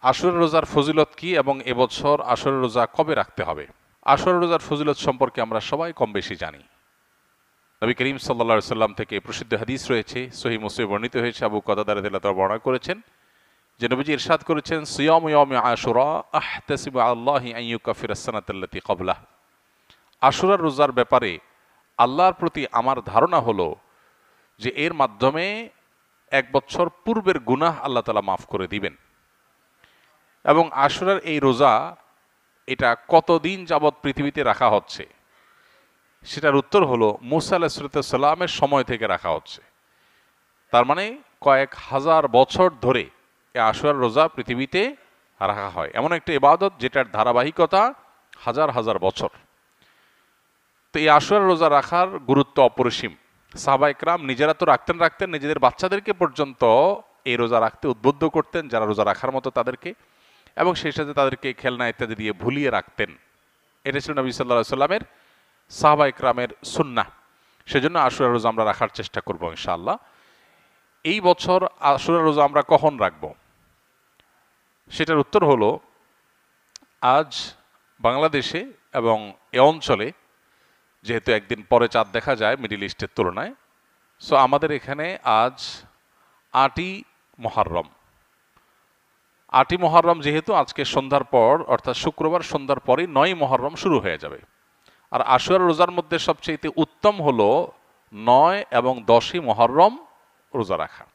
আশুরা রোজার ফজিলত কি এবং এবছর আশুরা রোজা কবে রাখতে হবে? আশুরা রোজার ফজিলত সম্পর্কে আমরা সবাই কম বেশি জানি। নবী করিম সাল্লাল্লাহু সাল্লাম থেকে প্রসিদ্ধ হাদিস রয়েছে, সহিহ মুসলিমে বর্ণিত হয়েছে। আবু কাতাদা রাদিয়াল্লাহু তাআলা বর্ণনা করেছেন যে নবীজি ইরশাদ করেছেন, সিয়ামু ইয়াউমি আশুরা আহতাসিবু আল্লাহি আন ইউকাফিরা আস-সানাতাল্লাতী ক্বাবলাহ। আশুরার রোজার ব্যাপারে আল্লাহর প্রতি আমার ধারণা হলো যে এর মাধ্যমে এক বছর পূর্বের গুনাহ আল্লাহ তাআলা মাফ করে দিবেন। এবং আশুরার এই রোজা এটা কতদিন যাবৎ পৃথিবীতে রাখা হচ্ছে সেটার উত্তর হলো মুসা আলাইহিস সালামের সময় থেকে রাখা হচ্ছে। তার মানে কয়েক হাজার বছর ধরে এই আশুরার রোজা পৃথিবীতে রাখা হয়। এমন একটা ইবাদত যেটার ধারাবাহিকতা হাজার হাজার বছর। তো এই আশুরার রোজা রাখার গুরুত্ব অপরিসীম। সাহাবায়ে কেরাম নিজেরা তো রাখতেন, নিজেদের বাচ্চাদেরকে পর্যন্ত এই রোজা রাখতে উদ্বুদ্ধ করতেন, যারা রোজা রাখার মতো তাদেরকে, এবং সেই সাথে তাদেরকে খেলনা ইত্যাদি দিয়ে ভুলিয়ে রাখতেন। এটা ছিল নবী সাল্লাল্লাহু আলাইহি সাল্লামের সাহাবায়ে কেরামের সুন্নাহ। সেজন্য আশুরা রোজা আমরা রাখার চেষ্টা করব ইনশাআল্লাহ। এই বছর আশুরা রোজা আমরা কখন রাখব সেটার উত্তর হলো, আজ বাংলাদেশে এবং এ অঞ্চলে যেহেতু একদিন পরে চাঁদ দেখা যায় মিডল ইস্টের তুলনায়, সো আমাদের এখানে আজ ৮ই মুহররম। ৮ই মুহররম যেহেতু আজকে সন্ধ্যার পর, অর্থাৎ শুক্রবার সন্ধ্যার পরই ৯ই মুহররম শুরু হয়ে যাবে। আর আশুরা রোজার মধ্যে সবচেয়ে উত্তম হলো ৯ এবং ১০ই মুহররম রোজা রাখা।